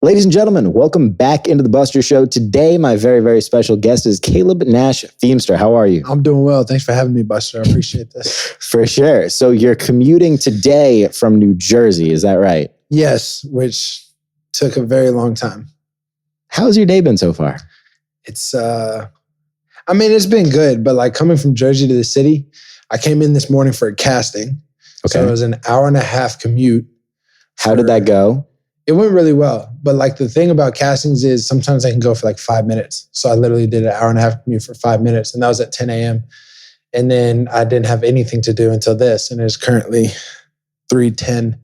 Ladies and gentlemen, welcome back into the Buster Show. Today, my very, very special guest is Caleb Nash Feemster. How are you? I'm doing well. Thanks for having me, Buster. I appreciate this. For sure. So you're commuting today from New Jersey, is that right? Yes, which took a very long time. How's your day been so far? It's been good, but like coming from Jersey to the city, I came in this morning for a casting. Okay. So it was an hour and a half commute. How did that go? It went really well. But like the thing about castings is sometimes I can go for like 5 minutes. So I literally did an hour and a half commute for 5 minutes, and that was at 10 a.m. And then I didn't have anything to do until this, and it's currently 3:10.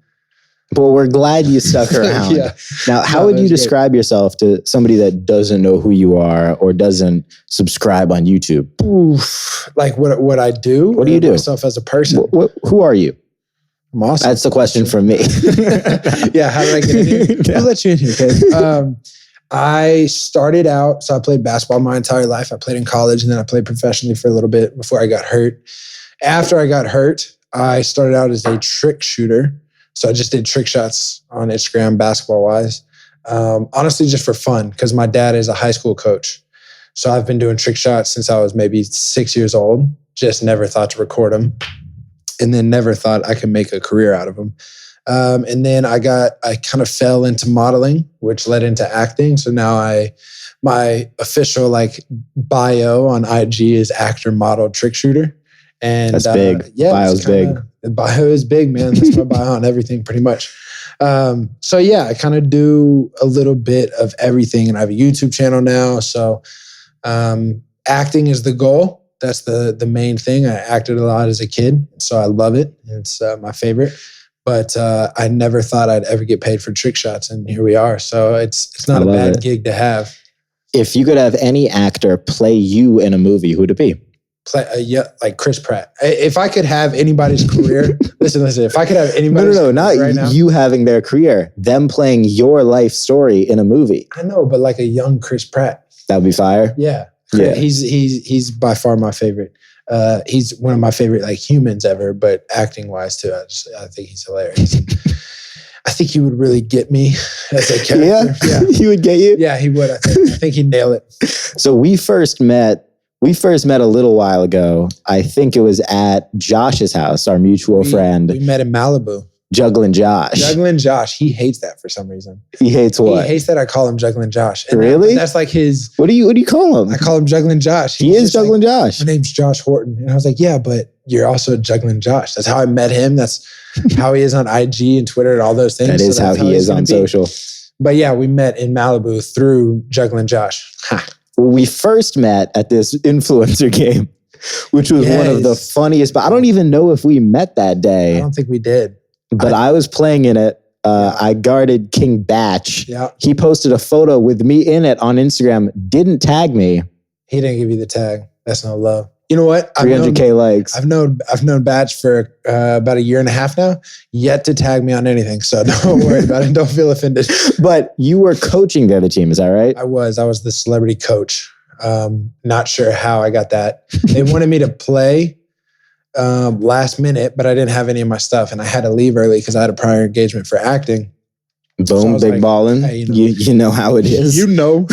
Well, we're glad you stuck around. Yeah. Now, how would you describe yourself to somebody that doesn't know who you are or doesn't subscribe on YouTube? Oof. Like what I do? What do you do? Myself as a person. Who are you? I'm awesome. That's the question from me. Yeah, how did I get in here? Yeah. Who let you in here, Kate? I started out, so I played basketball my entire life. I played in college, and then I played professionally for a little bit before I got hurt. After I got hurt, I started out as a trick shooter. So I just did trick shots on Instagram, basketball-wise. Honestly, just for fun, because my dad is a high school coach. So I've been doing trick shots since I was maybe 6 years old. Just never thought to record them. And then never thought I could make a career out of them. And then I kind of fell into modeling, which led into acting. So now my official bio on IG is actor, model, trick shooter. And that's big. Yeah, bio's big. The bio is big, man. That's my bio on everything pretty much. So yeah, I kind of do a little bit of everything, and I have a YouTube channel now. So acting is the goal. That's the main thing. I acted a lot as a kid, so I love it. It's my favorite. But I never thought I'd ever get paid for trick shots, and here we are. So it's not a bad gig to have. If you could have any actor play you in a movie, who'd it be? Like Chris Pratt. If I could have anybody's career, listen. If I could have anybody's career not right now, you having their career, them playing your life story in a movie. I know, but like a young Chris Pratt. That would be fire. Yeah. Yeah. He's by far my favorite. He's one of my favorite humans ever, but acting wise too. I think he's hilarious. I think he would really get me as a character. Yeah. He would get you? Yeah, he would. I think he'd nail it. So we first met a little while ago. I think it was at Josh's house, our mutual friend. We met in Malibu. Juggling Josh. Juggling Josh. He hates that for some reason. He hates what? He hates that I call him Juggling Josh. And really? That's like his... What do you call him? I call him Juggling Josh. He is Juggling Josh. My name's Josh Horton. And I was like, yeah, but you're also Juggling Josh. That's how I met him. That's how he is on IG and Twitter and all those things. That is how he is on social. But yeah, we met in Malibu through Juggling Josh. Well, we first met at this influencer game, which was one of the funniest. But I don't even know if we met that day. I don't think we did. But I was playing in it. I guarded King Batch. Yeah. He posted a photo with me in it on Instagram. Didn't tag me. He didn't give you the tag. That's no love. You know what? 300K likes. I've known Batch for about a year and a half now. Yet to tag me on anything. So don't worry about it. Don't feel offended. But you were coaching the other team. Is that right? I was the celebrity coach. Not sure how I got that. They wanted me to play last minute, but I didn't have any of my stuff, and I had to leave early because I had a prior engagement for acting. Boom, so big ballin'. Hey, you know how it is. You know.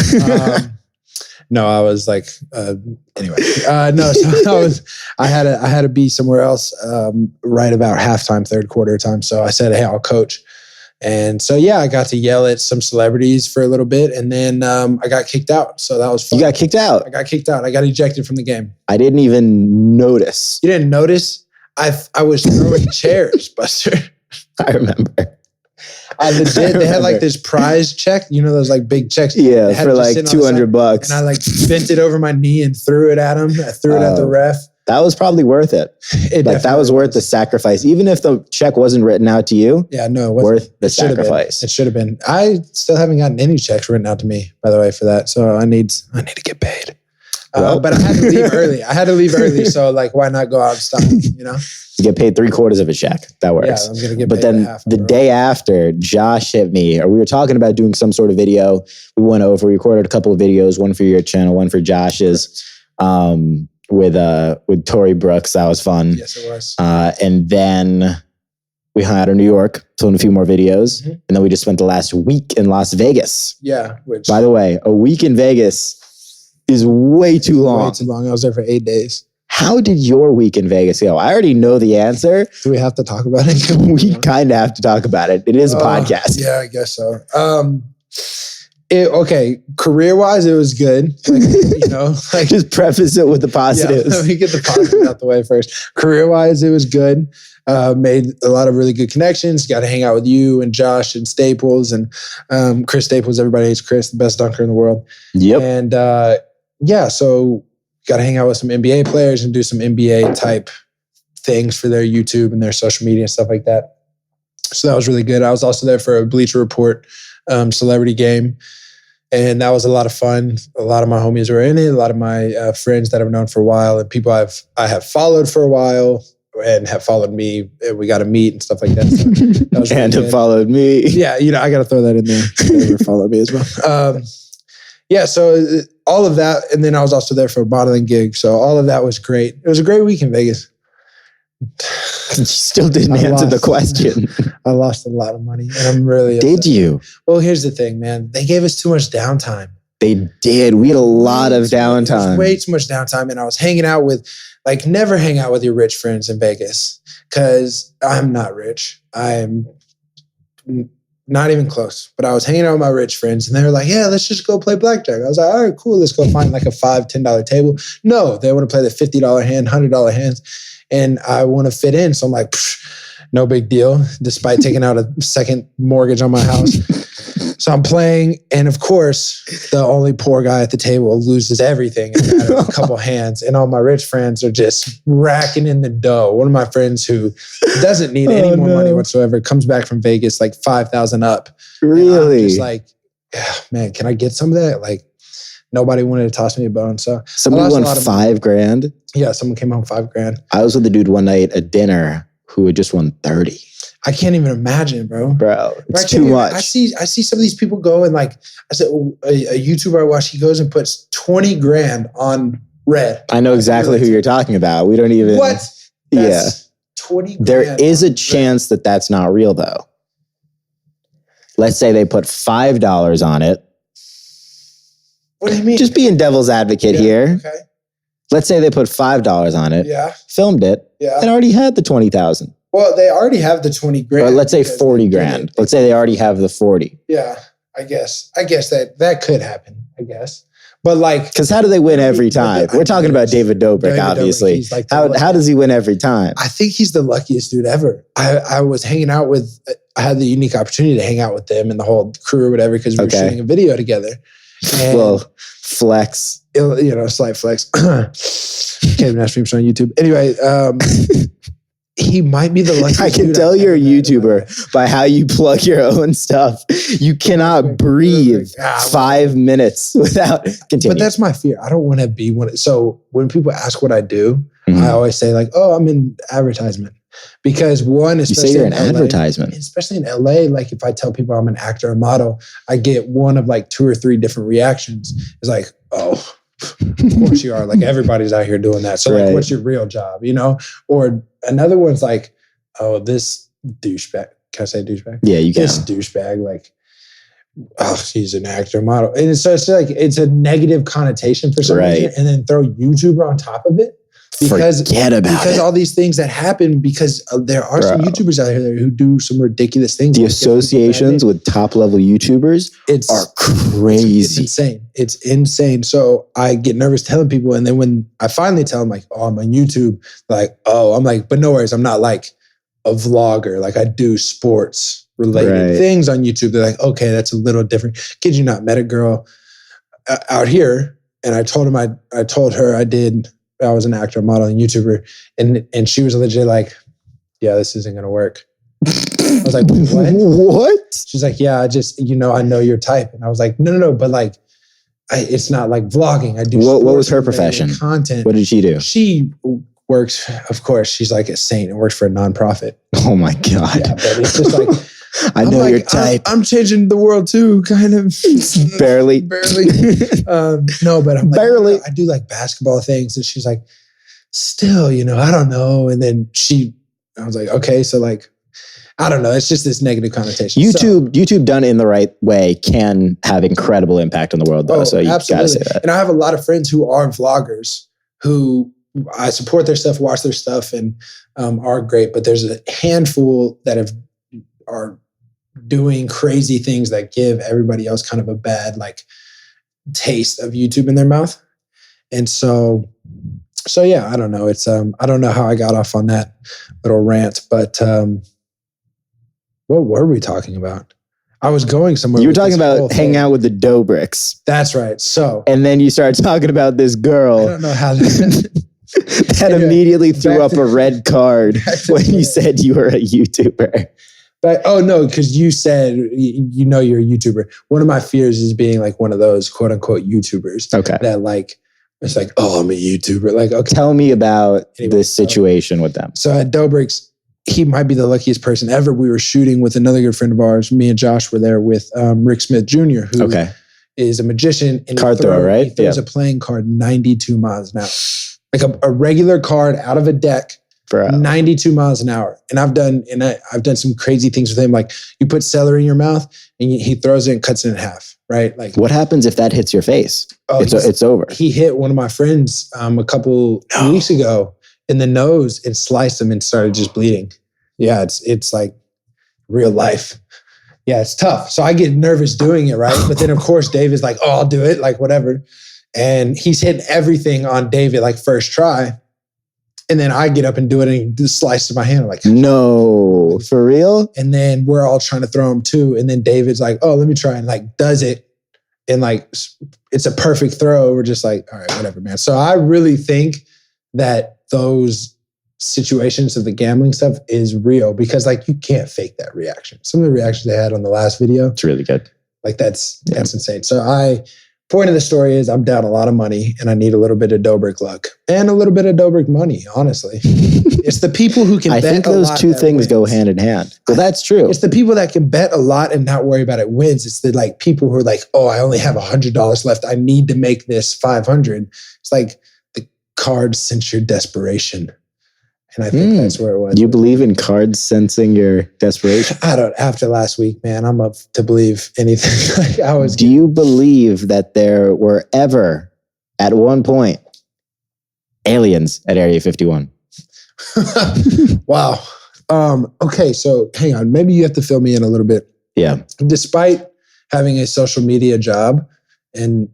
No, I was like, anyway. No, so I had to be somewhere else right about halftime, third quarter time. So I said, hey, I'll coach. And so, yeah, I got to yell at some celebrities for a little bit, and then I got kicked out. So that was fun. You got kicked out? I got kicked out. I got ejected from the game. I didn't even notice. You didn't notice? I was throwing chairs, Buster. I remember. They had like this prize check. You know those like big checks? Yeah, for like $200. And I like bent it over my knee and threw it at him. I threw it at the ref. That was probably worth it. That was worth the sacrifice. Even if the check wasn't written out to you. Yeah, no, it wasn't. Worth the sacrifice. It should have been. I still haven't gotten any checks written out to me, by the way, for that. So I need to get paid. But I had to leave early. So like, why not go out and stop? You know? You get paid 3/4 of a check. That works. Yeah, I'm going to get paid. But then the day after, Josh hit me, or we were talking about doing some sort of video. We went over, we recorded a couple of videos, one for your channel, one for Josh's, with Tory Brooks. That was fun. Yes, it was. And then We hung out in New York, filmed a few more videos, and then we just spent the last week in Las Vegas. Yeah. Which, by the way, a week in Vegas is way too long. Way too long. I was there for 8 days. How did your week in Vegas go? I already know the answer. Do we have to talk about it? We kind of have to talk about it. It is a podcast. Yeah, I guess so. Okay, career-wise, it was good. Like, you know, like, just preface it with the positives. Yeah, let me get the positives out the way first. Career-wise, it was good. Made a lot of really good connections. Got to hang out with you and Josh and Staples and Chris Staples. Everybody hates Chris, the best dunker in the world. Yep. And yeah, so got to hang out with some NBA players and do some NBA type things for their YouTube and their social media and stuff like that. So that was really good. I was also there for a Bleacher Report celebrity game. And that was a lot of fun. A lot of my homies were in it. A lot of my friends that I've known for a while and people I have followed for a while and have followed me. And we got to meet and stuff like that. So that was really and good. have followed me. Yeah, you know, I got to throw that in there. They follow me as well. Yeah, so all of that. And then I was also there for a modeling gig. So all of that was great. It was a great week in Vegas. You still didn't answer the question. I lost a lot of money and I'm really upset. Did you? Well, here's the thing, man. They gave us too much downtime. They did. We had a lot of downtime. It was way too much downtime. And I was hanging out with, like, never hang out with your rich friends in Vegas because I'm not rich. I'm not even close. But I was hanging out with my rich friends and they were like, yeah, let's just go play blackjack. I was like, all right, cool. Let's go find like a $5, $10 table. No, they want to play the $50 hand, $100 hands. And I want to fit in. So I'm like, no big deal, despite taking out a second mortgage on my house. So I'm playing. And of course, the only poor guy at the table loses everything in a matter of a couple hands. And all my rich friends are just racking in the dough. One of my friends who doesn't need any more money whatsoever comes back from Vegas like 5,000 up. Really? And I'm just like, yeah, man, can I get some of that? Like, nobody wanted to toss me a bone. So somebody won $5,000. Yeah, someone came home $5,000. I was with a dude one night at dinner who had just won 30. I can't even imagine, bro. Bro, it's too much. I see some of these people go and like, I said, a YouTuber I watch, he goes and puts 20 grand on red. I know exactly who you're talking about. We don't even. What? That's 20 grand. There is a chance that that's not real though. Let's say they put $5 on it. What do you mean? Just being devil's advocate here. Okay. Let's say they put $5 on it. Yeah. Filmed it. Yeah. And already had the 20,000. Well, they already have the 20 grand. Or let's say 40 grand. Let's say they already have the 40. Yeah. I guess that could happen, I guess. But like, because how do they win every time? We're talking about David Dobrik, obviously. Like how does he win every time? I think he's the luckiest dude ever. I was hanging out with, I had the unique opportunity to hang out with them and the whole crew or whatever because we were shooting a video together. And well, flex. You know, slight flex. Okay, Nash Feemster on YouTube. Anyway, he might be the luckiest. I can tell you're a YouTuber by how you plug your own stuff. You cannot breathe 5 minutes without continuing. But that's my fear. I don't want to be one. So when people ask what I do, I always say like, oh, I'm in advertisement. Because one, especially you say you're in an LA, advertisement, especially in LA, like if I tell people I'm an actor or model, I get one of like 2 or 3 different reactions. It's like, oh, of course you are. Like everybody's out here doing that. So like, what's your real job? You know? Or another one's like, oh, this douchebag. Can I say douchebag? Yeah, you can. This douchebag, like, oh, he's an actor model. And so it's like, it's a negative connotation for some reason. And then throw YouTuber on top of it. Forget about it. All these things that happen because there are some YouTubers out here who do some ridiculous things. The associations with top level YouTubers are crazy. It's insane. It's insane. So I get nervous telling people. And then when I finally tell them like, oh, I'm on YouTube, like, oh, I'm like, but no worries. I'm not like a vlogger. Like I do sports related things on YouTube. They're like, okay, that's a little different. Kid you not, met a girl out here. And I told her I was an actor, model, and YouTuber. And she was legit like, yeah, this isn't going to work. I was like, what? What? She's like, yeah, I just, I know your type. And I was like, no, but like, it's not like vlogging. I do. What was her profession? Content. What did she do? She works, of course, she's like a saint and works for a nonprofit. Oh my God. Yeah, but it's just like, I know your type. I'm changing the world too, kind of. Barely. No, but I'm like, barely. I do like basketball things. And she's like, still, I don't know. And then I was like, okay, so like, I don't know. It's just this negative connotation. YouTube done in the right way can have incredible impact on the world, though. So you gotta say that. And I have a lot of friends who are vloggers who I support their stuff, watch their stuff, and are great. But there's a handful that are doing crazy things that give everybody else kind of a bad like taste of YouTube in their mouth. And so yeah, I don't know. It's I don't know how I got off on that little rant, but what were we talking about? I was going somewhere. You were talking about hanging out with the dough bricks. That's right. So, and then you started talking about this girl. I don't know how that anyway, immediately threw up a red card when you said you were a YouTuber. But no, because you said you know you're a YouTuber. One of my fears is being like one of those quote unquote YouTubers. Okay. That like it's like, oh, I'm a YouTuber. Like, okay. Tell me about this situation with them. So at Dobrik's, he might be the luckiest person ever. We were shooting with another good friend of ours. Me and Josh were there with Rick Smith Jr., who is a magician. And card thrower, right? He throws a playing card 92 miles an hour. Like a regular card out of a deck, 92 miles an hour. And I've done some crazy things with him. Like you put celery in your mouth and he throws it and cuts it in half, right? Like what happens if that hits your face? Oh, it's over. He hit one of my friends a couple weeks ago in the nose and sliced him and started just bleeding. Yeah, it's like real life. Yeah, it's tough. So I get nervous doing it, right? But then of course Dave is like, oh, I'll do it, like whatever. And he's hitting everything on David like first try. And then I get up and do it and he just slices my hand. I'm like, no, for real? And then we're all trying to throw him too. And then David's like, oh, let me try, and like does it. And like, it's a perfect throw. We're just like, all right, whatever, man. So I really think that those situations of the gambling stuff is real because like you can't fake that reaction. Some of the reactions they had on the last video. It's really good. Like that's insane. So point of the story is I'm down a lot of money and I need a little bit of Dobrik luck and a little bit of Dobrik money, honestly. It's the people who can bet a lot. I think those two things go hand in hand. Well, that's true. It's the people that can bet a lot and not worry about it wins. It's the like people who are like, oh, I only have $100 left. I need to make this 500. It's like the cards sense your desperation. And I think that's where it was. You believe in cards sensing your desperation? I don't. After last week, man, I'm up to believe anything. Like Do you believe that there were ever, at one point, aliens at Area 51? Wow. Okay, so hang on. Maybe you have to fill me in a little bit. Yeah. Despite having a social media job and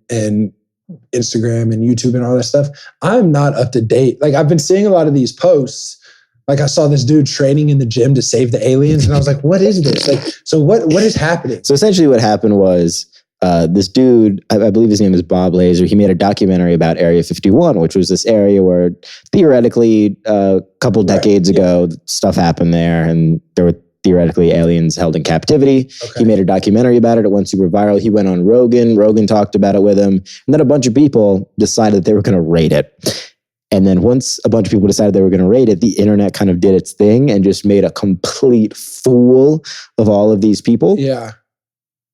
Instagram and YouTube and all that stuff, I'm not up to date. Like I've been seeing a lot of these posts. Like I saw this dude training in the gym to save the aliens. And I was like, what is this? Like, so what is happening? So essentially what happened was this dude, I believe his name is Bob Laser. He made a documentary about Area 51, which was this area where theoretically a couple decades ago, stuff happened there and there were theoretically aliens held in captivity. Okay. He made a documentary about it. It went super viral. He went on Rogan. Rogan talked about it with him. And then a bunch of people decided that they were going to rate it. And then once a bunch of people decided they were going to rate it, the internet kind of did its thing and just made a complete fool of all of these people. Yeah.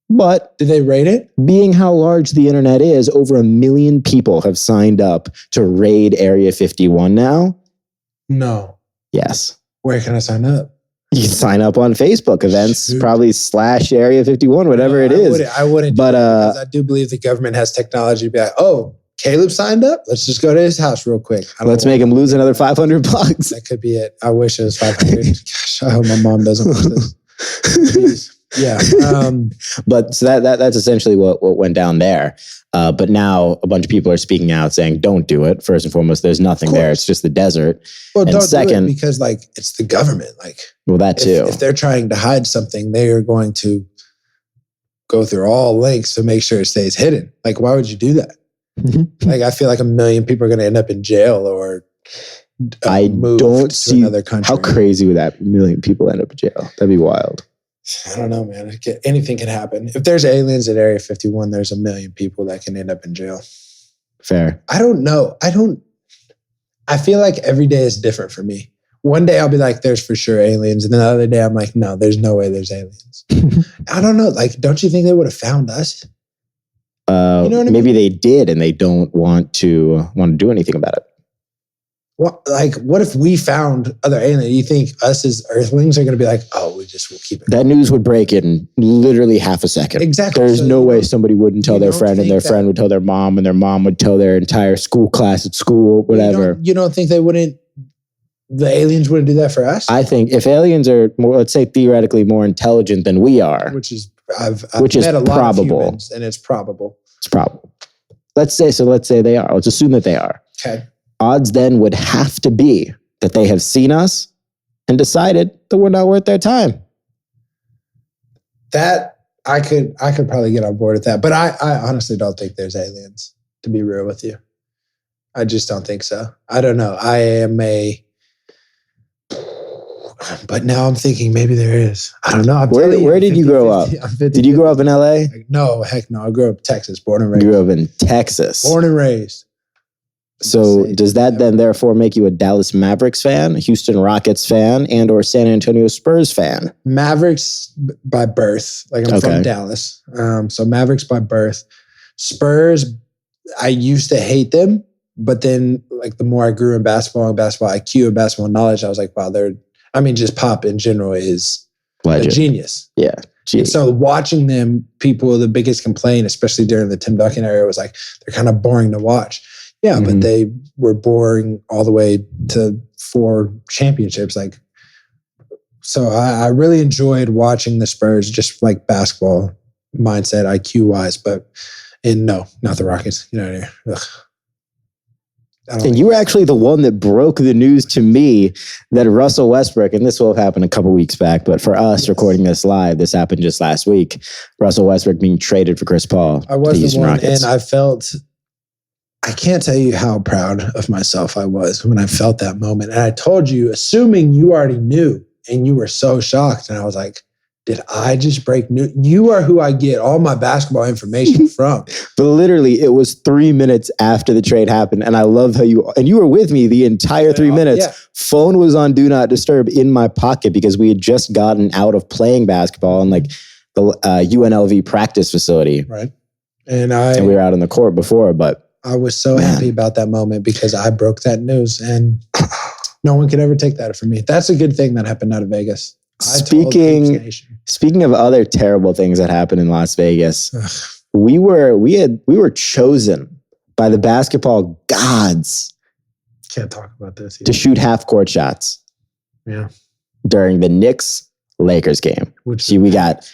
But did they rate it? Being how large the internet is, over 1 million people have signed up to raid Area 51 now. No. Yes. Where can I sign up? You can sign up on Facebook events, probably /Area 51, whatever it is. I wouldn't. But because I do believe the government has technology to be like, oh, Caleb signed up. Let's just go to his house real quick. Let's make him lose another $500. That could be it. I wish it was 500. Gosh, I hope my mom doesn't watch this. Please. Yeah. But so that's essentially what went down there. But now a bunch of people are speaking out saying, don't do it. First and foremost, there's nothing there. It's just the desert. Well, and don't second, do it because like it's the government. Like, well, that too. If they're trying to hide something, they are going to go through all lengths to make sure it stays hidden. Like, why would you do that? Like, I feel like 1 million people are going to end up in jail or I don't see another country. How crazy would that 1 million people end up in jail? That'd be wild. I don't know, man. Anything can happen. If there's aliens at Area 51, there's 1 million people that can end up in jail. Fair. I don't know. I feel like every day is different for me. One day I'll be like, there's for sure aliens. And then the other day I'm like, no, there's no way there's aliens. I don't know. Like, don't you think they would have found us? You know what I mean? Maybe they did and they don't want to do anything about it. what if we found other aliens? You think us as Earthlings are going to be like, oh, we'll keep it? That news would break in literally half a second. Exactly. There's no way somebody wouldn't tell their friend, and their friend would tell their mom, and their mom would tell their entire school class at school, whatever. You don't think the aliens wouldn't do that for us? I think if aliens are more, let's say theoretically more intelligent than we are, which is met a lot probable, of humans, and it's probable. It's probable. Let's say they are. Let's assume that they are. Okay. Odds then would have to be that they have seen us and decided that we're not worth their time. That I could probably get on board with that, but I honestly don't think there's aliens, to be real with you. I just don't think so. I don't know. But now I'm thinking maybe there is. I don't know. Where did you grow up? Did you grow up in LA? No, heck no. I grew up in Texas, born and raised. You grew up in Texas. Born and raised. So does that then therefore make you a Dallas Mavericks fan, Houston Rockets fan, and or San Antonio Spurs fan? Mavericks by birth. Like I'm from Dallas. So Mavericks by birth. Spurs, I used to hate them, but then like the more I grew in basketball IQ and basketball knowledge, I was like, wow, just Pop in general is a genius. Yeah. So watching them, the biggest complaint, especially during the Tim Duncan era, was like, they're kind of boring to watch. Yeah, but they were boring all the way to 4 championships. So I really enjoyed watching the Spurs, just like basketball mindset, IQ wise. But no, not the Rockets. You know what I mean? Ugh. And you were actually the one that broke the news to me that Russell Westbrook, and this will have happened a couple weeks back, but for us recording this live, this happened just last week. Russell Westbrook being traded for Chris Paul. I was the one, Rockets. And I can't tell you how proud of myself I was when I felt that moment. And I told you, assuming you already knew, and you were so shocked. And I was like, did I just break news? You are who I get all my basketball information from. But literally, it was 3 minutes after the trade happened. And I love how you were with me the entire 3 minutes. Yeah. Phone was on Do Not Disturb in my pocket because we had just gotten out of playing basketball in like the UNLV practice facility. Right. And we were out on the court before, but I was so happy about that moment because I broke that news and no one could ever take that from me. That's a good thing that happened out of Vegas. Speaking of other terrible things that happened in Las Vegas, we were chosen by the basketball gods. Can't talk about this to shoot half court shots. Yeah. During the Knicks Lakers game. We got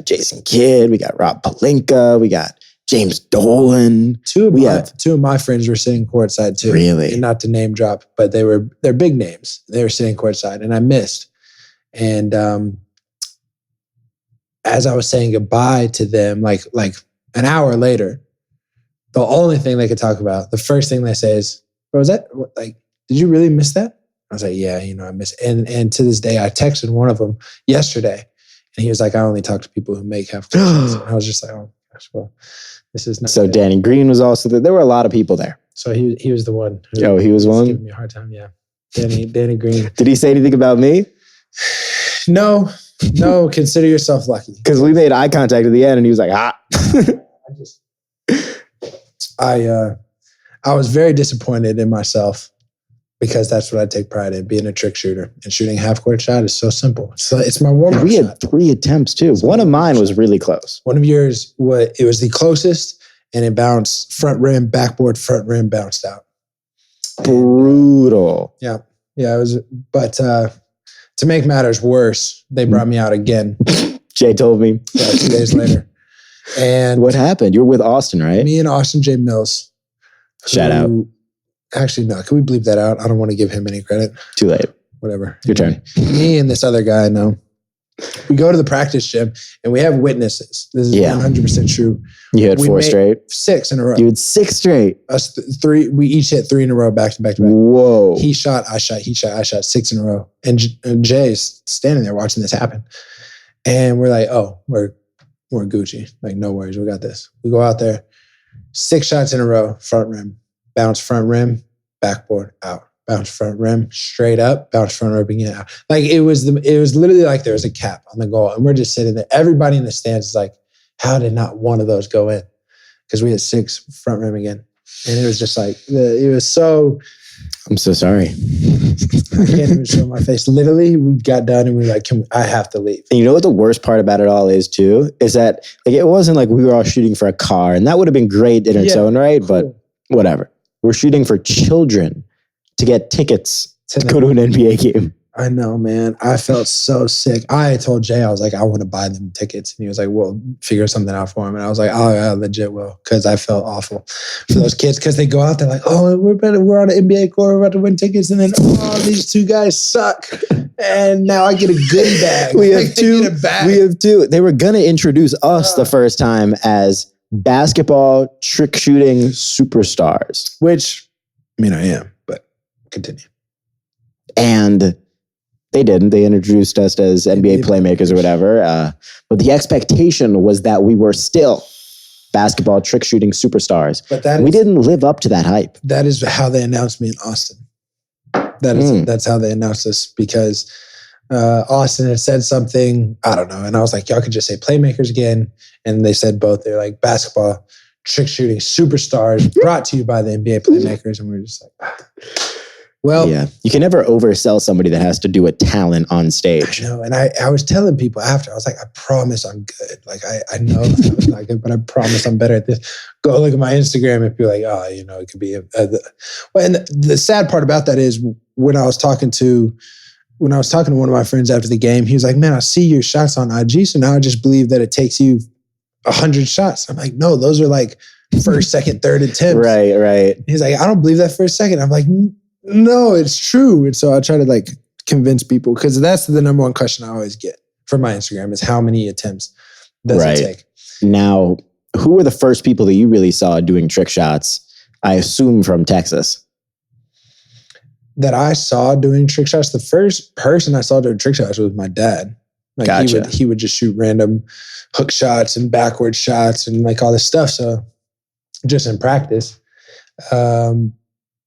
Jason Kidd, we got Rob Pelinka, we got James Dolan. Two of my friends were sitting courtside too. Really? And not to name drop, but they're big names. They were sitting courtside and I missed. And as I was saying goodbye to them, like an hour later, the only thing they could talk about, the first thing they say is, "What was that? Did you really miss that?" I was like, "Yeah, I missed it." And to this day, I texted one of them yesterday, and he was like, "I only talk to people who make half court shots." And I was just like, "Oh gosh, well, this is not." So good. Danny Green was also there. There were a lot of people there. So he was the one. He was one. Giving me a hard time. Yeah, Danny Green. Did he say anything about me? No. Consider yourself lucky. Because we made eye contact at the end, and he was like, "Ah." I was very disappointed in myself because that's what I take pride in, being a trick shooter. And shooting half court shot is so simple. So it's my warm-up We had 3 attempts too. One of mine was really close. One of yours, it was the closest, and it bounced front rim, backboard, front rim, bounced out. Brutal. Yeah, it was. But to make matters worse, they brought me out again. Jay told me. 2 days later. And what happened? You're with Austin, right? Me and Austin J. Mills. Shout out. Actually, no. Can we bleep that out? I don't want to give him any credit. Too late. Whatever. Your turn. Me and this other guy I know. We go to the practice gym and we have witnesses. This is 100% true. You had 4 straight? 6 in a row. You had 6 straight? Us 3. We each hit 3 in a row, back to back to back. Whoa. He shot, I shot, he shot, I shot 6 in a row. And Jay's standing there watching this happen. And we're like, oh, we're Gucci. Like, no worries, we got this. We go out there, 6 shots in a row, front rim, bounce front rim, backboard, out. Bounce front rim, straight up, bounce front rim again, out. Like it was literally like there was a cap on the goal. And we're just sitting there. Everybody in the stands is like, how did not one of those go in? Because we had 6 front rim again. And it was just like, it was so I'm so sorry. I can't even show my face. Literally, we got done and we were like, I have to leave. And you know what the worst part about it all is too? Is that like it wasn't like we were all shooting for a car, and that would have been great in its own right, but whatever. We're shooting for children to get tickets to go to an NBA game. I know, man. I felt so sick. I told Jay, I was like, I want to buy them tickets. And he was like, well, figure something out for him. And I was like, oh, yeah, legit will. Because I felt awful for those kids. Because they go out there like, oh, we're on an NBA court. We're about to win tickets. And then, oh, these two guys suck. And now I get a goodie bag. We have two. They were going to introduce us the first time as basketball trick shooting superstars. Which, I mean, I am. But continue. And they didn't. They introduced us as NBA playmakers or whatever. But the expectation was that we were still basketball trick shooting superstars. But we didn't live up to that hype. That is how they announced me in Austin. That's how they announced us, because Austin had said something, I don't know. And I was like, y'all could just say playmakers again. And they said both. They're like basketball trick shooting superstars brought to you by the NBA playmakers. And we were just like, well, yeah, you can never oversell somebody that has to do a talent on stage. I know. And I was telling people after, I was like, I promise I'm good. Like, I know I was not good, but I promise I'm better at this. Go look at my Instagram and be like, oh, you know, it could be well, and the sad part about that is when I was talking to one of my friends after the game, he was like, man, I see your shots on IG. So now I just believe that it takes you 100 shots. I'm like, no, those are like first, second, third attempts. Right. He's like, I don't believe that for a second. I'm like, no, it's true. And so I try to like convince people, because that's the number one question I always get from my Instagram is how many attempts does it take? Now, who were the first people that you really saw doing trick shots? I assume from Texas. That I saw doing trick shots. The first person I saw doing trick shots was my dad. Like gotcha. He would just shoot random hook shots and backward shots and like all this stuff. So just in practice.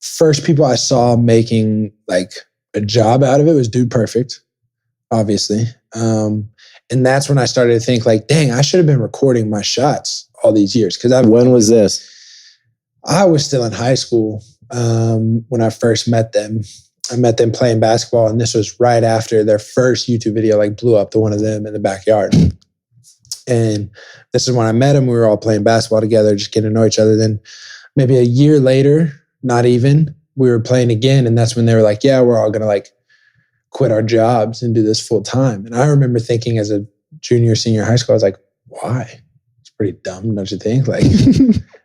First people I saw making like a job out of it was Dude Perfect, obviously. And that's when I started to think like, dang, I should have been recording my shots all these years. When was this? I was still in high school when I first met them. I met them playing basketball, and this was right after their first YouTube video like blew up, the one of them in the backyard. And this is when I met them. We were all playing basketball together, just getting to know each other. Then maybe a year later, not even, we were playing again. And that's when they were like, yeah, we're all going to like quit our jobs and do this full time. And I remember thinking as a junior, senior high school, I was like, why? It's pretty dumb, don't you think? Like,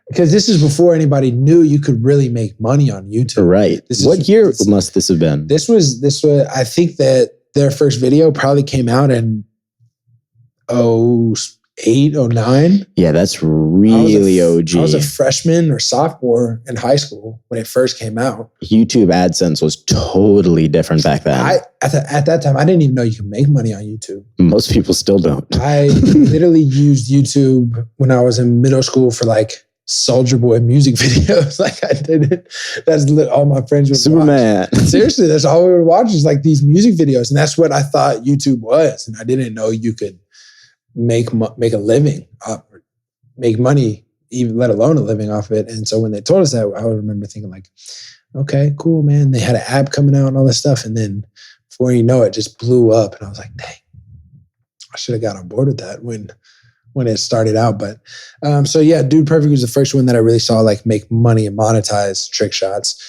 because this is before anybody knew you could really make money on YouTube. Right. What year must this have been? This was, I think that their first video probably came out in 08, 09. Yeah, that's really OG. I was a freshman or sophomore in high school when it first came out. YouTube AdSense was totally different back then. At that time, I didn't even know you could make money on YouTube. Most people still don't. I literally used YouTube when I was in middle school for like Soulja Boy music videos. Like I did it. That's all my friends would Superman. watch. Seriously, that's all we would watch is like these music videos. And that's what I thought YouTube was. And I didn't know you could make a living, make money, even let alone a living off of it. And so when they told us that, I remember thinking like, okay, cool, man. They had an app coming out and all this stuff. And then before you know it, just blew up. And I was like, dang, I should have got on board with that when it started out. But so yeah, Dude Perfect was the first one that I really saw like make money and monetize trick shots.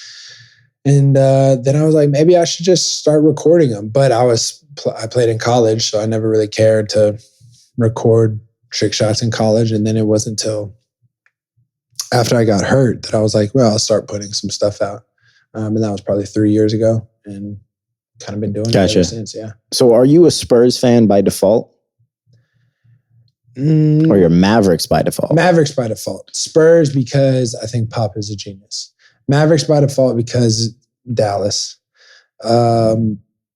And then I was like, maybe I should just start recording them. But I played in college, so I never really cared to record trick shots in college. And then it wasn't until after I got hurt that I was like, well, I'll start putting some stuff out. And that was probably 3 years ago, and kind of been doing it ever since. Yeah. So are you a Spurs fan by default? Or you're Mavericks by default? Mavericks by default. Spurs because I think Pop is a genius. Mavericks by default because Dallas.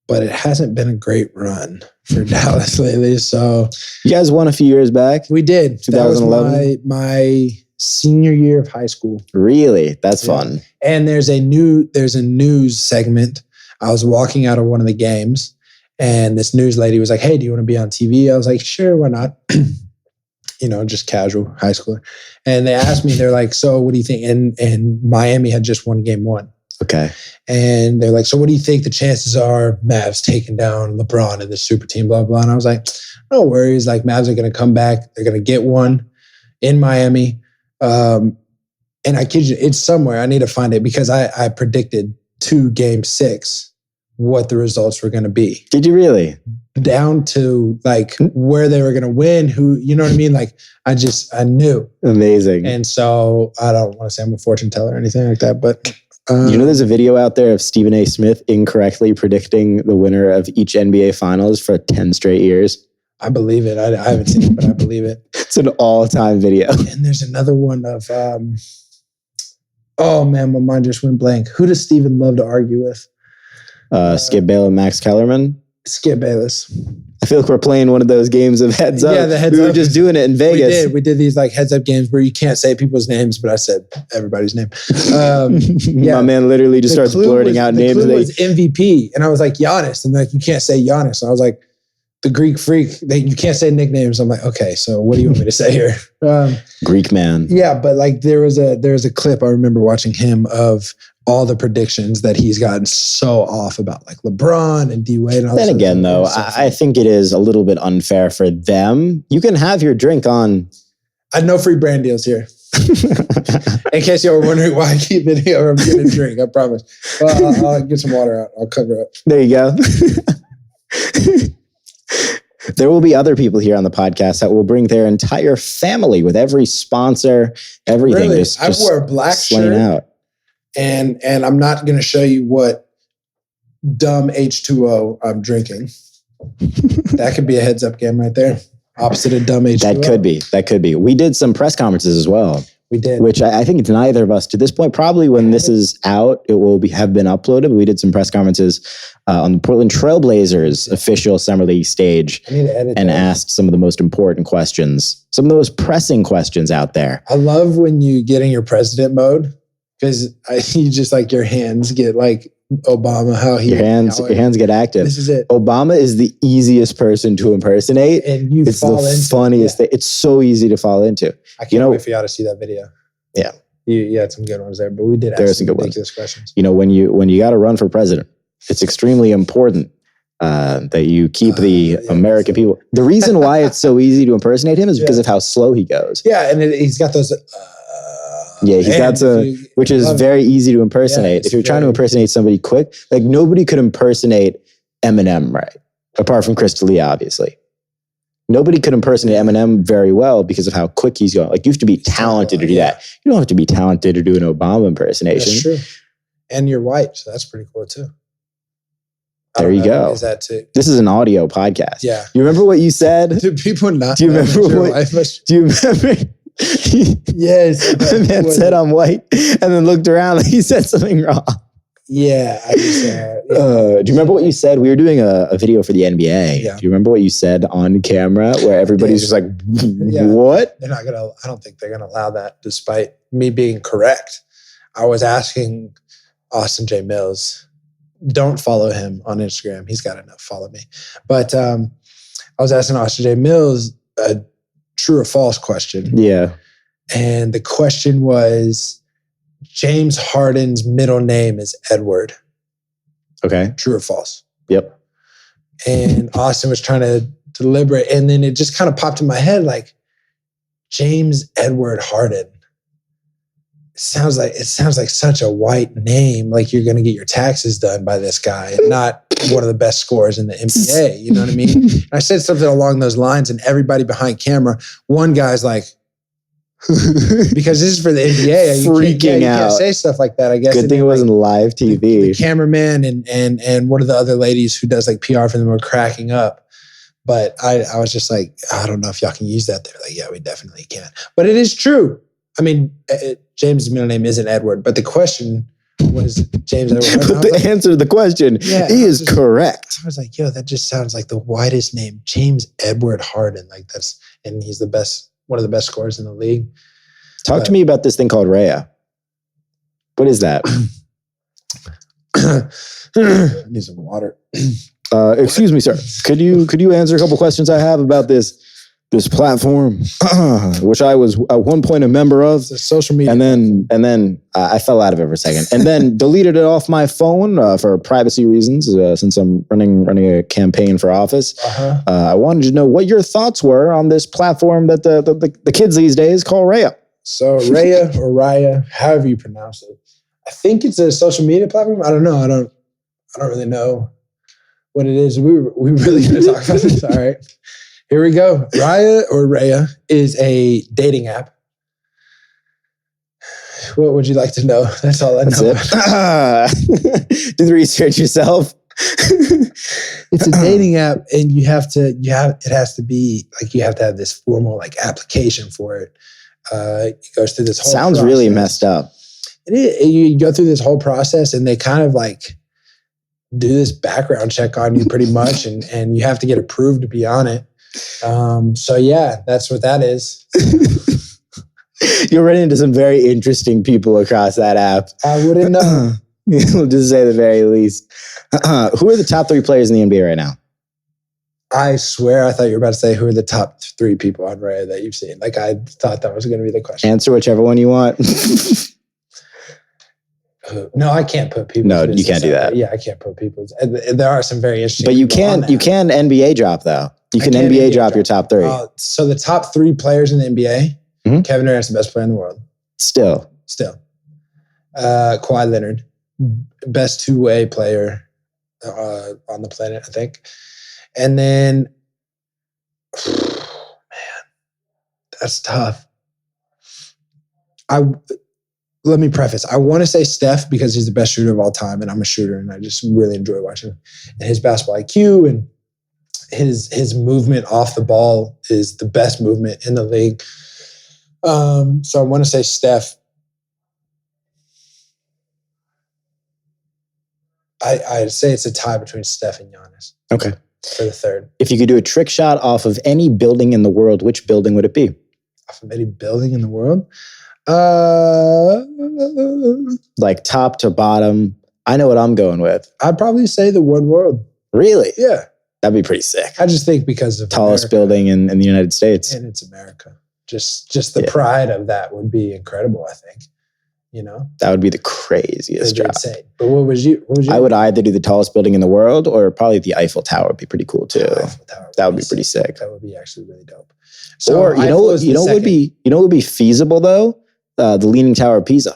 But it hasn't been a great run for Dallas lately. So you guys won a few years back. We did. 2011. That was my senior year of high school. Really? That's fun. And there's a news segment. I was walking out of one of the games, and this news lady was like, "Hey, do you want to be on TV?" I was like, "Sure, why not?" You know, just casual high schooler. And they asked me, they're like, "So what do you think?" And Miami had just won game 1. Okay. And they're like, so what do you think the chances are of Mavs taking down LeBron and the super team, blah, blah. And I was like, no worries. Like, Mavs are going to come back. They're going to get one in Miami. And I kid you, it's somewhere. I need to find it because I predicted 2 Game 6 what the results were going to be. Did you really? Down to like where they were going to win, who, you know what I mean? Like, I knew. Amazing. And so I don't want to say I'm a fortune teller or anything like that, but you know, there's a video out there of Stephen A. Smith incorrectly predicting the winner of each NBA Finals for 10 straight years. I believe it. I haven't seen it, but I believe it. It's an all-time video. And there's another one of, oh man, my mind just went blank. Who does Steven love to argue with? Skip Bayless, Max Kellerman. Skip Bayless. I feel like we're playing one of those games of heads up. Yeah, the heads up. We were just doing it in Vegas. We did these like heads up games where you can't say people's names, but I said everybody's name. My man literally just starts blurting out names. The clue was MVP, and I was like Giannis, and like you can't say Giannis. And I was like the Greek freak. You can't say nicknames. I'm like, okay, so what do you want me to say here? Greek man. Yeah, but like there was a clip I remember watching him of all the predictions that he's gotten so off about, like LeBron and D Wade. And all then again, though, I think it is a little bit unfair for them. You can have your drink on. No free brand deals here. In case you were wondering why I keep it here, I'm getting a drink. I promise. Well, I'll get some water out. I'll cover up. There you go. There will be other people here on the podcast that will bring their entire family with every sponsor, everything. Really? Just I wore a black shirt. Out. And I'm not going to show you what dumb H2O I'm drinking. That could be a heads up game right there. Opposite of dumb H2O. That could be. We did some press conferences as well. We did. Which I think it's neither of us to this point. Probably when this is out, it will have been uploaded. But we did some press conferences on the Portland Trailblazers official Summer League stage and asked some of the most important questions, some of the most pressing questions out there. I love when you get in your president mode. Because you just like your hands get like Obama, your hands get active. This is it. Obama is the easiest person to impersonate, and it's the funniest thing. It's so easy to fall into. I can't wait for y'all to see that video. Yeah, you had some good ones there, but we did ask some ridiculous questions. You know, when you got to run for president, it's extremely important that you keep the American people. The reason why it's so easy to impersonate him is because of how slow he goes. Yeah, and he's got those. Yeah, he's got which is very easy to impersonate. Yeah, if you're trying to impersonate somebody quick, like nobody could impersonate Eminem, right? Apart from Chris D'Elia, obviously. Nobody could impersonate Eminem very well because of how quick he's going. Like you have to be talented to do that. You don't have to be talented to do an Obama impersonation. That's true. And you're white, so that's pretty cool too. There you go. Is that too? This is an audio podcast. Yeah. You remember what you said? Do people not? Do you remember Do you remember? Yes. The man said I'm white and then looked around like he said something wrong. Yeah. I just, do you remember what you said? We were doing a video for the NBA. Yeah. Do you remember what you said on camera where everybody's just like, what? They're not going to, I don't think they're going to allow that despite me being correct. I was asking Austin J. Mills, don't follow him on Instagram. He's got enough. Follow me. But I was asking Austin J. Mills a true or false question. Yeah. And the question was, James Harden's middle name is Edward. Okay. True or false? Yep. And Austin was trying to deliberate. And then it just kind of popped in my head like, James Edward Harden. It sounds like such a white name. Like you're going to get your taxes done by this guy and not one of the best scorers in the NBA. You know what I mean? And I said something along those lines and everybody behind camera, one guy's like, because this is for the NBA. You can't say stuff like that, I guess. Good thing it wasn't live TV. The cameraman and one of the other ladies who does like PR for them were cracking up. But I was just like, I don't know if y'all can use that. They're like, yeah, we definitely can. But it is true. I mean, James' middle name isn't Edward, but the question was James Edward. But the answer to the question is correct. I was like, yo, that just sounds like the whitest name, James Edward Harden. Like and he's the best, one of the best scorers in the league. Talk to me about this thing called Rhea. What is that? I need some water. Excuse me, sir. Could you answer a couple questions I have about this this platform, which I was at one point a member of, It's a social media. and then I fell out of it for a second, and then deleted it off my phone for privacy reasons, since I'm running a campaign for office. I wanted to know what your thoughts were on this platform that the kids these days call Raya. So Raya or Raya, however you pronounce it. I think it's a social media platform. I don't know. I don't really know what it is. We really going to talk about this. All right. Here we go. Raya or Raya is a dating app. What would you like to know? That's all I know. Do the research yourself. It's a dating app, and it has to be like, you have to have this formal like application for it. It goes through this whole Sounds process. really messed up. You go through this whole process, and they kind of like do this background check on you pretty much, and you have to get approved to be on it. So yeah, that's what that is. You'll run into some very interesting people across that app. I wouldn't know. We'll just say the very least. Who are the top 3 players in the NBA right now? I swear, I thought you were about to say who are the top 3 people on Reddit that you've seen. Like, I thought that was going to be the question. Answer whichever one you want. No, I can't put people. No, you can't do that. Yeah, I can't put people. There are some very interesting. But you can NBA drop though. You can NBA drop your top 3. So the top 3 players in the NBA, Kevin Durant's the best player in the world. Still. Kawhi Leonard, best 2-way player on the planet, I think. And then, man, that's tough. Let me preface. I want to say Steph because he's the best shooter of all time, and I'm a shooter, and I just really enjoy watching him. And his basketball IQ and his movement off the ball is the best movement in the league. So I want to say Steph. I'd say it's a tie between Steph and Giannis. Okay. For the third. If you could do a trick shot off of any building in the world, which building would it be? Off of any building in the world? Like top to bottom. I know what I'm going with. I'd probably say the One World. Really? Yeah. That'd be pretty sick. I just think because of tallest America. building in the United States. And it's America. Just the pride of that would be incredible, I think. You know? That would be the craziest drop. Insane. But what would you? I would either do the tallest building in the world or probably the Eiffel Tower would be pretty cool too. That would be pretty sick. That would be actually really dope. So or you know what would be feasible though? The Leaning Tower of Pisa.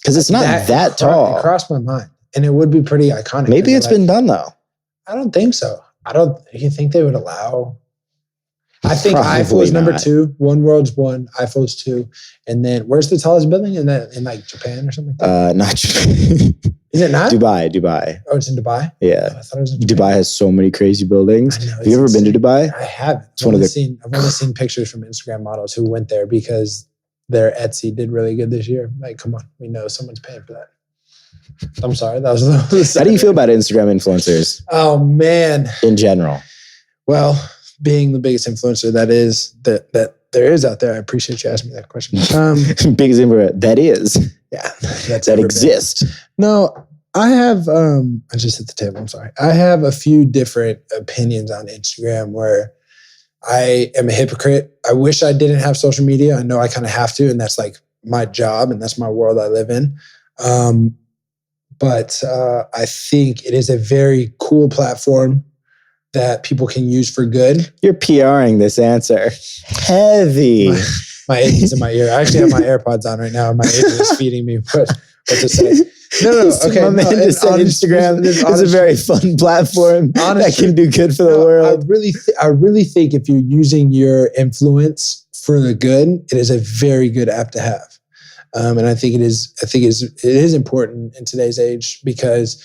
Because it's not that tall. It crossed my mind. And it would be pretty iconic. Maybe it's been done though. I don't think so. You think they would allow? I think Probably Eiffel is number not. 2. One World's 1. Eiffel is 2. And then where's the tallest building? In like Japan or something like that? Not Japan. Is it not? Dubai. Oh, it's in Dubai? Yeah. Oh, I thought it was in Japan. Dubai has so many crazy buildings. I know, Have you ever been to Dubai? I haven't. It's one of I've only seen pictures from Instagram models who went there because their Etsy did really good this year. Like, come on, we know someone's paying for that. I'm sorry, that was a little. How do you feel about Instagram influencers? Oh man, in general. Well, being the biggest influencer that there is out there, I appreciate you asking me that question. Biggest influencer that is, yeah, that exists. No, I have. I just hit the table. I'm sorry. I have a few different opinions on Instagram where I am a hypocrite. I wish I didn't have social media. I know I kind of have to, and that's like my job, and that's my world I live in. But I think it is a very cool platform that people can use for good. You're PRing this answer. Heavy. My agent's in my ear. I actually have my AirPods on right now, and my agent is feeding me what to say. No. Okay, my man just said Instagram is a very fun platform that can do good for the world. I really think if you're using your influence for the good, it is a very good app to have. And I think it is important in today's age because,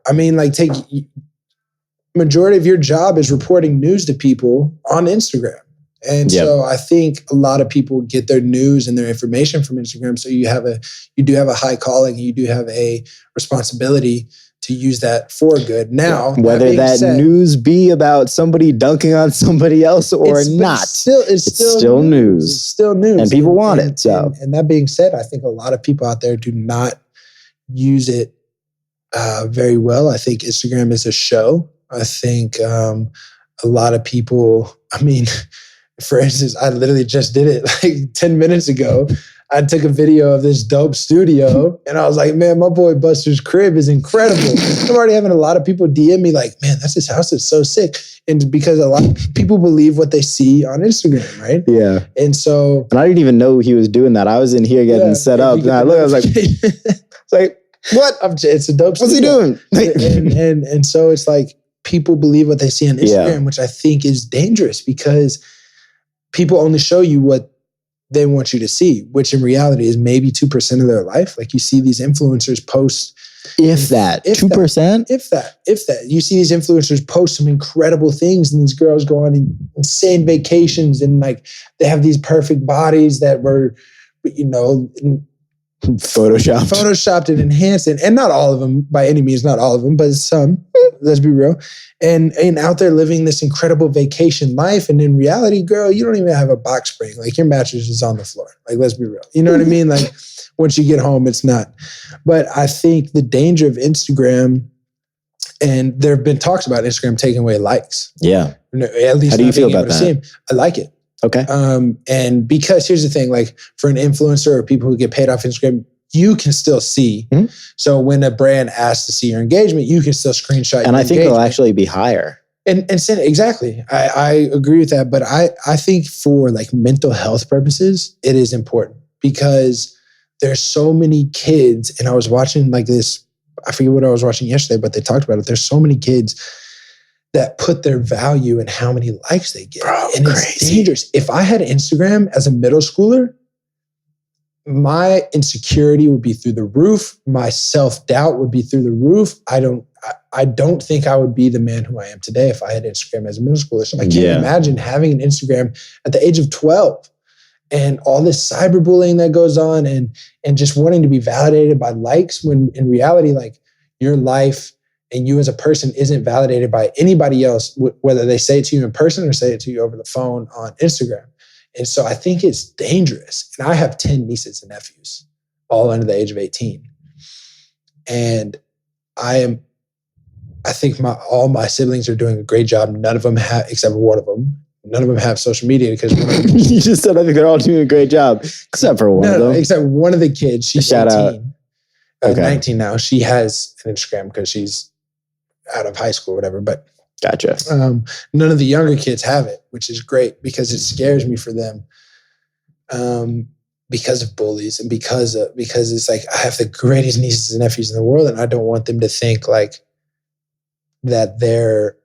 I mean, like majority of your job is reporting news to people on Instagram. And so I think a lot of people get their news and their information from Instagram. So you do have a high calling, you do have a responsibility to use that for good. Now, whether that news be about somebody dunking on somebody else or not, it's still news. It's still news. And people want it. So, and that being said, I think a lot of people out there do not use it very well. I think Instagram is a show. I think a lot of people, I mean, for instance, I literally just did it like 10 minutes ago. I took a video of this dope studio and I was like, man, my boy Buster's crib is incredible. I'm already having a lot of people DM me like, man, that's his house. It's so sick. And because a lot of people believe what they see on Instagram, right? Yeah. And so. And I didn't even know he was doing that. I was in here getting set up. And I was like, what? It's a dope What's studio. he doing? and so it's like people believe what they see on Instagram, which I think is dangerous because people only show you what they want you to see, which in reality is maybe 2% of their life. Like you see these influencers post. If that, 2%? If that. You see these influencers post some incredible things and these girls go on insane vacations and like they have these perfect bodies that were, photoshopped and enhanced, and not all of them by any means, not all of them, but some. Let's be real, and out there living this incredible vacation life, and in reality, girl, you don't even have a box spring. Like your mattress is on the floor. Like let's be real, you know what I mean? Like once you get home, it's not. But I think the danger of Instagram, and there have been talks about Instagram taking away likes. Yeah, at least how do you feel about that? I like it. Okay. And because here's the thing, like for an influencer or people who get paid off Instagram, you can still see. Mm-hmm. So when a brand asks to see your engagement, you can still screenshot. And I think it'll actually be higher. And send it. Exactly. I agree with that. But I think for like mental health purposes, it is important because there's so many kids. And I was watching like this, I forget what I was watching yesterday, but they talked about it. There's so many kids that put their value in how many likes they get. Bro, and crazy. It's dangerous. If I had Instagram as a middle schooler, my insecurity would be through the roof. My self-doubt would be through the roof. I don't think I would be the man who I am today if I had Instagram as a middle schooler. So I can't imagine having an Instagram at the age of 12 and all this cyberbullying that goes on and just wanting to be validated by likes when in reality, like your life and you as a person isn't validated by anybody else, whether they say it to you in person or say it to you over the phone on Instagram. And so I think it's dangerous. And I have 10 nieces and nephews, all under the age of 18. And I think all my siblings are doing a great job. None of them have, except for one of them, none of them have social media because you just said I think they're all doing a great job, except for one of them. Except one of the kids, she's Shout 18, out. 19 now. She has an Instagram because she's out of high school or whatever, but gotcha. None of the younger kids have it, which is great because it scares me for them because of bullies and because it's like I have the greatest nieces and nephews in the world and I don't want them to think like that their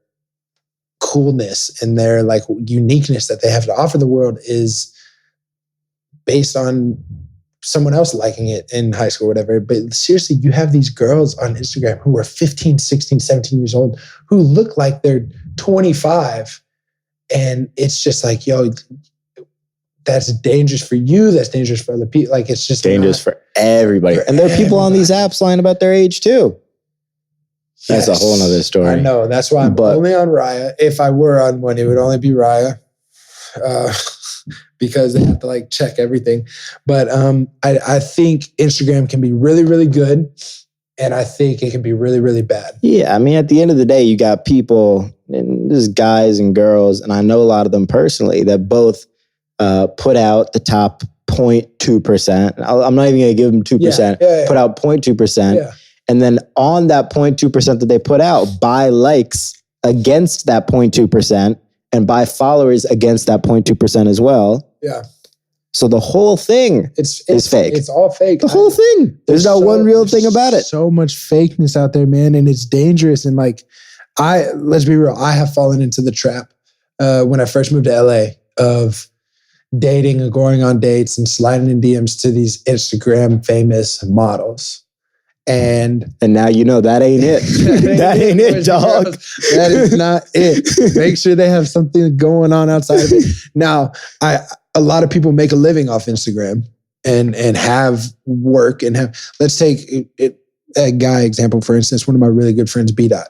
coolness and their like uniqueness that they have to offer the world is based on someone else liking it in high school or whatever. But seriously, you have these girls on Instagram who are 15, 16, 17 years old who look like they're 25. And it's just like, yo, that's dangerous for you. That's dangerous for other people. Like it's just dangerous for everybody. And there are people on these apps lying about their age too. That's a whole nother story. I know. That's why I'm only on Raya. If I were on one, it would only be Raya. Because they have to like check everything. But I think Instagram can be really, really good. And I think it can be really, really bad. Yeah. I mean, at the end of the day, you got people, and there's guys and girls, and I know a lot of them personally, that both put out the top 0.2%. I'm not even going to give them 2%. Put out 0.2%. Yeah. And then on that 0.2% that they put out, buy likes against that 0.2%. And buy followers against that 0.2% as well. Yeah. So the whole thing is fake. It's all fake. The whole thing. There's not one real thing about it. So much fakeness out there, man. And it's dangerous. And like, let's be real, I have fallen into the trap when I first moved to LA of dating and going on dates and sliding in DMs to these Instagram famous models. And now you know that ain't it. That ain't it, dog. That is not it. Make sure they have something going on outside of it. Now, a lot of people make a living off Instagram and have work and have. Let's take a guy example, for instance. One of my really good friends, B. Dot.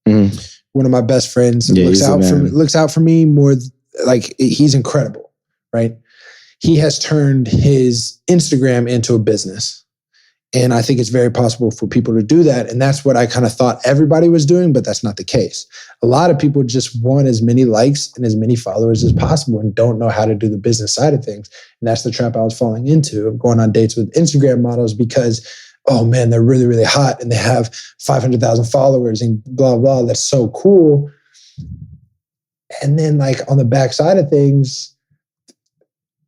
Mm-hmm. One of my best friends looks out for me more. Like he's incredible, right? He has turned his Instagram into a business. And I think it's very possible for people to do that. And that's what I kind of thought everybody was doing, but that's not the case. A lot of people just want as many likes and as many followers as possible and don't know how to do the business side of things. And that's the trap I was falling into, of going on dates with Instagram models because, oh man, they're really, really hot and they have 500,000 followers and blah, blah. That's so cool. And then like on the back side of things,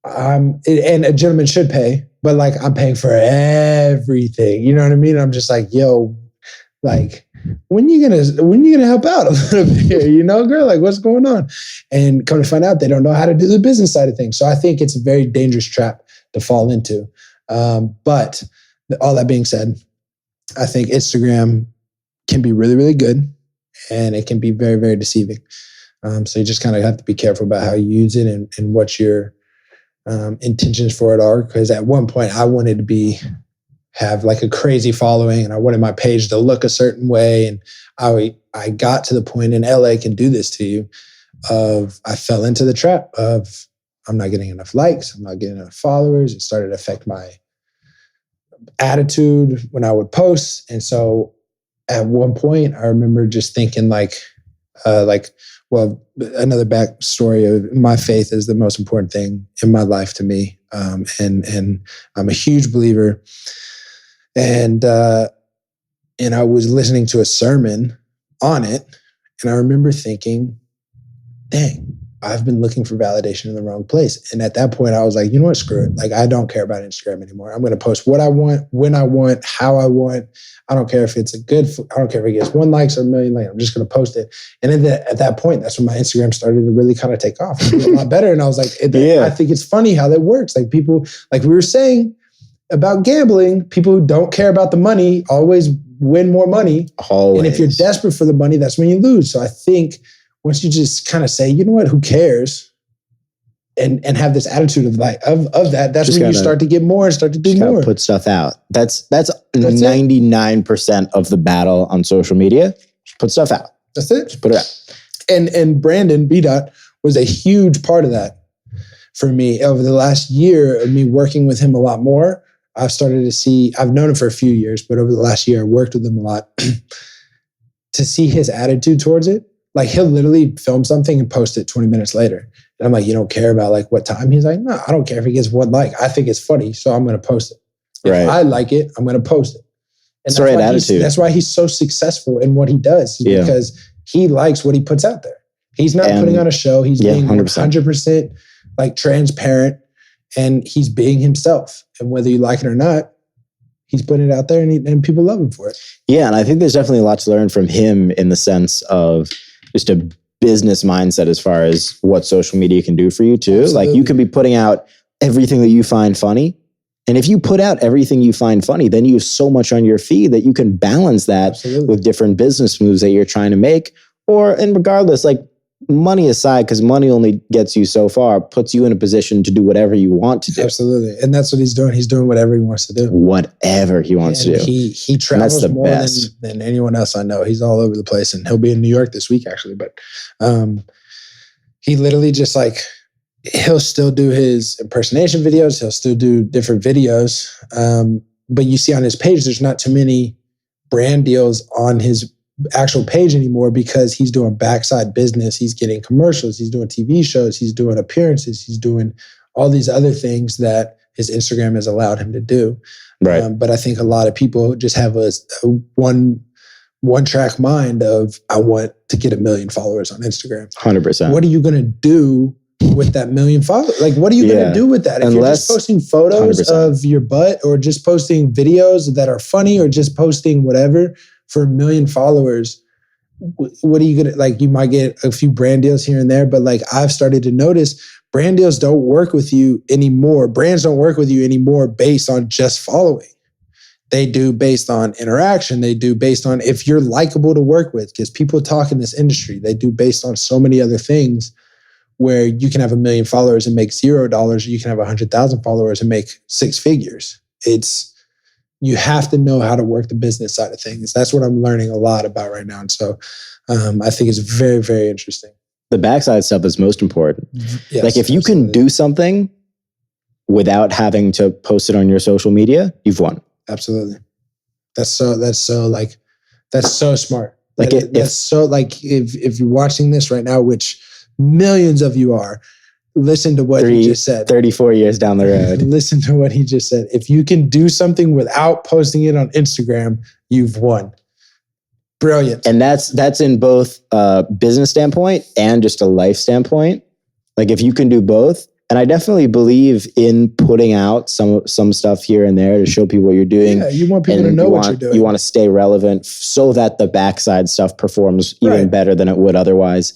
and a gentleman should pay, but like I'm paying for everything. You know what I mean? I'm just like, yo, like when you gonna help out a little bit here, you know, girl, like what's going on? And come to find out they don't know how to do the business side of things. So I think it's a very dangerous trap to fall into. But all that being said, I think Instagram can be really, really good and it can be very, very deceiving. So you just kind of have to be careful about how you use it and what your intentions for it are. Because at one point I wanted to have like a crazy following and I wanted my page to look a certain way. And I got to the point, in LA can do this to you, of I fell into the trap of I'm not getting enough likes, I'm not getting enough followers. It started to affect my attitude when I would post. And so at one point I remember just thinking well, another backstory of my faith is the most important thing in my life to me. And I'm a huge believer. And I was listening to a sermon on it. And I remember thinking, dang, I've been looking for validation in the wrong place. And at that point I was like, you know what, screw it. Like, I don't care about Instagram anymore. I'm going to post what I want, when I want, how I want. I don't care if it's I don't care if it gets 1 like or 1 million likes. I'm just going to post it. And at that point, that's when my Instagram started to really kind of take off and do a lot better. And I was like, I think it's funny how that works. Like people, like we were saying about gambling, people who don't care about the money always win more money. Always. And if you're desperate for the money, that's when you lose. So I think once you just kind of say, you know what, who cares? And have this attitude of like of that, that's just when you start to get more and start to do more. Put stuff out. That's 99% of the battle on social media. Just put stuff out. That's it. Just put it out. And Brandon B. was a huge part of that for me. Over the last year of me working with him a lot more, I've started to see, I've known him for a few years, but over the last year I worked with him a lot to see his attitude towards it. Like he'll literally film something and post it 20 minutes later. And I'm like, you don't care about like what time? He's like, no, I don't care if he gets 1 like. I think it's funny, so I'm going to post it. If I like it, I'm going to post it. And that's the right attitude. That's why he's so successful in what he does, because he likes what he puts out there. He's not putting on a show. He's being 100% like transparent, and he's being himself. And whether you like it or not, he's putting it out there, and people love him for it. Yeah, and I think there's definitely a lot to learn from him in the sense of just a business mindset as far as what social media can do for you too. Absolutely. Like you can be putting out everything that you find funny. And if you put out everything you find funny, then you have so much on your feed that you can balance that with different business moves that you're trying to make. And regardless, like money aside, because money only gets you so far, puts you in a position to do whatever you want to do. Absolutely. And that's what he's doing. He's doing whatever he wants to do. Whatever he wants to do. He travels more than anyone else I know. He's all over the place, and he'll be in New York this week actually. But he literally just like, he'll still do his impersonation videos. He'll still do different videos. But you see on his page, there's not too many brand deals on his actual page anymore, because he's doing backside business. He's getting commercials. He's doing TV shows. He's doing appearances. He's doing all these other things that his Instagram has allowed him to do. Right. But I think a lot of people just have a one track mind of, I want to get 1 million followers on Instagram. 100%. What are you going to do with that 1 million followers? Like, what are you going to do with that? If you're just posting photos 100%. Of your butt, or just posting videos that are funny, or just posting whatever for 1 million followers, what are you going to, like, you might get a few brand deals here and there, but like I've started to notice brand deals don't work with you anymore. Brands don't work with you anymore based on just following. They do based on interaction. They do based on if you're likable to work with, because people talk in this industry. They do based on so many other things, where you can have 1 million followers and make $0, or you can have 100,000 followers and make 6 figures. You have to know how to work the business side of things. That's what I'm learning a lot about right now. And so I think it's very, very interesting. The backside stuff is most important. Yes, like if you can do something without having to post it on your social media, you've won. Absolutely. That's so smart. Like if you're watching this right now, which millions of you are, listen to what he just said. 34 years down the road. Listen to what he just said. If you can do something without posting it on Instagram, you've won. Brilliant. And that's in both business standpoint and just a life standpoint. Like if you can do both, and I definitely believe in putting out some stuff here and there to show people what you're doing. Yeah, you want people to know what you're doing. You want to stay relevant so that the backside stuff performs even better than it would otherwise.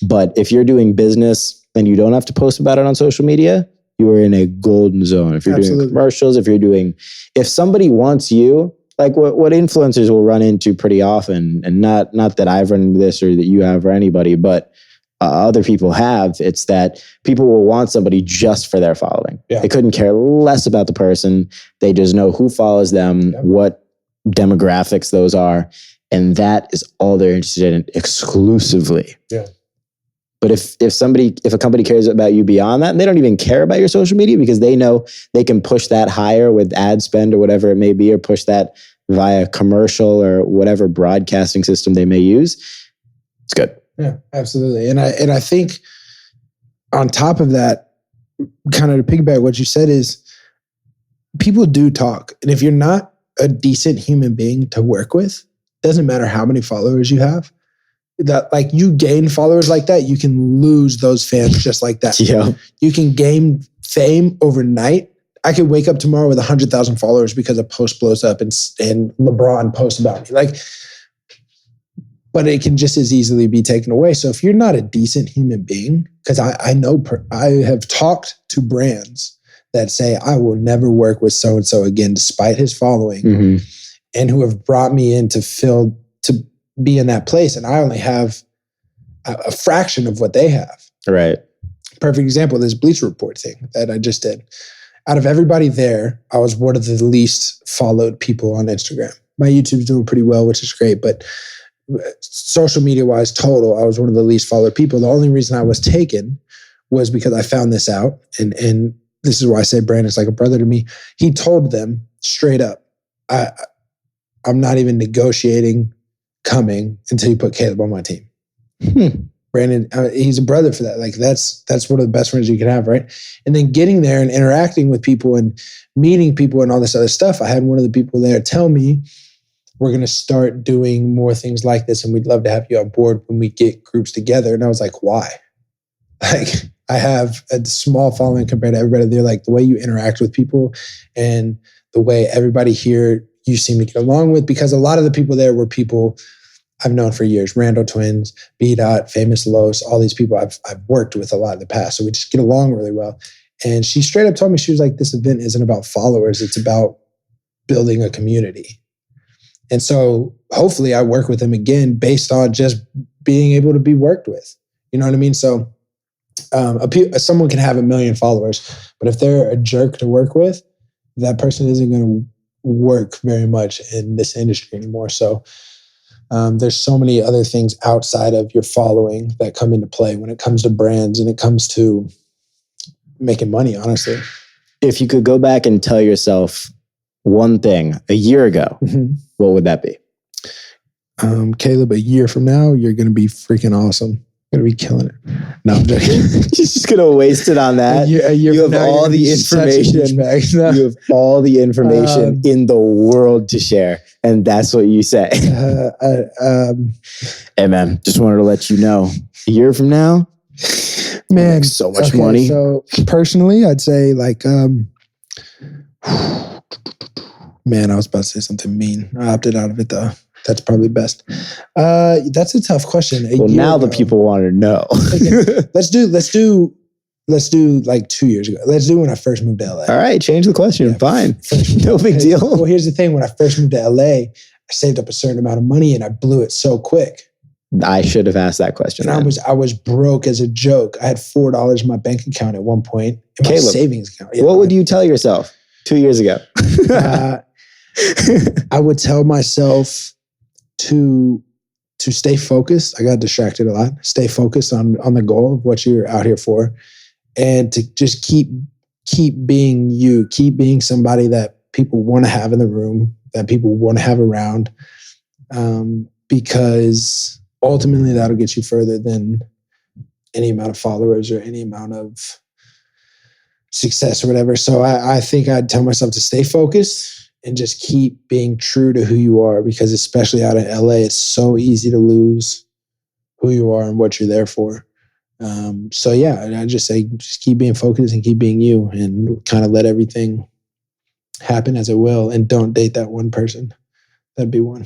But if you're doing business and you don't have to post about it on social media, you are in a golden zone. If you're doing commercials, if somebody wants you, like what influencers will run into pretty often, and not that I've run into this or that you have or anybody, but other people have, it's that people will want somebody just for their following. Yeah. They couldn't care less about the person. They just know who follows them, what demographics those are, and that is all they're interested in exclusively. Yeah. But if a company cares about you beyond that, and they don't even care about your social media because they know they can push that higher with ad spend or whatever it may be, or push that via commercial or whatever broadcasting system they may use, it's good. Yeah, absolutely. And I think on top of that, kind of to piggyback what you said, is people do talk. And if you're not a decent human being to work with, it doesn't matter how many followers you have. That, like, you gain followers like that, you can lose those fans just like that. Yeah. You can gain fame overnight. I could wake up tomorrow with 100,000 followers because a post blows up and LeBron posts about me. Like, but it can just as easily be taken away. So if you're not a decent human being, because I have talked to brands that say, I will never work with so-and-so again, despite his following, and who have brought me in to be in that place. And I only have a fraction of what they have. Right. Perfect example, this Bleacher Report thing that I just did. Out of everybody there, I was one of the least followed people on Instagram. My YouTube's doing pretty well, which is great, but social media wise total, I was one of the least followed people. The only reason I was taken was because I found this out. And this is why I say Brandon's like a brother to me. He told them straight up, I'm not even negotiating coming until you put Caleb on my team. Brandon, he's a brother for that. Like that's one of the best friends you can have, right? And then getting there and interacting with people and meeting people and all this other stuff. I had one of the people there tell me, we're going to start doing more things like this, and we'd love to have you on board when we get groups together. And I was like, why? Like, I have a small following compared to everybody there. Like, the way you interact with people and the way everybody here you seem to get along with, because a lot of the people there were people I've known for years. Randall Twins, B-Dot, Famous Los, all these people I've worked with a lot in the past. So we just get along really well. And she straight up told me, she was like, this event isn't about followers. It's about building a community. And so hopefully I work with them again based on just being able to be worked with. You know what I mean? So someone can have 1 million followers, but if they're a jerk to work with, that person isn't going to work very much in this industry anymore. So there's so many other things outside of your following that come into play when it comes to brands and it comes to making money, honestly. If you could go back and tell yourself one thing a year ago, what would that be? Caleb, a year from now, you're going to be freaking awesome. You're going to be killing it. No, I'm joking. You're just going to waste it on that. You have all the information. You have all the information in the world to share. And that's what you say. Hey, man, just wanted to let you know, a year from now, man, so much money. So personally, I'd say like, man, I was about to say something mean. I opted out of it though. That's probably best. That's a tough question. Well, now the people want to know. Okay. Let's do like 2 years ago. Let's do when I first moved to LA. All right, change the question. Yeah, fine. No big deal. Well, here's the thing. When I first moved to LA, I saved up a certain amount of money and I blew it so quick. I should have asked that question. And I was broke as a joke. I had $4 in my bank account at one point in my savings account. What would you tell yourself 2 years ago? I would tell myself to stay focused. I got distracted a lot. Stay focused on the goal of what you're out here for, and to just keep being you. Keep being somebody that people want to have in the room, that people want to have around, because ultimately that'll get you further than any amount of followers or any amount of success or whatever. So I think I'd tell myself to stay focused and just keep being true to who you are, because especially out in LA, it's so easy to lose who you are and what you're there for. So yeah, I just say, just keep being focused and keep being you, and kind of let everything happen as it will. And don't date that one person. That'd be one.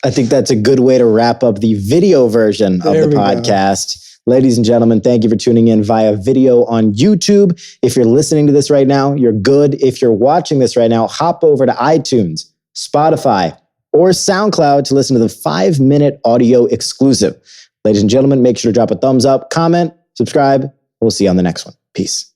I think that's a good way to wrap up the video version of the podcast. Ladies and gentlemen, thank you for tuning in via video on YouTube. If you're listening to this right now, you're good. If you're watching this right now, hop over to iTunes, Spotify, or SoundCloud to listen to the 5-minute audio exclusive. Ladies and gentlemen, make sure to drop a thumbs up, comment, subscribe. We'll see you on the next one. Peace.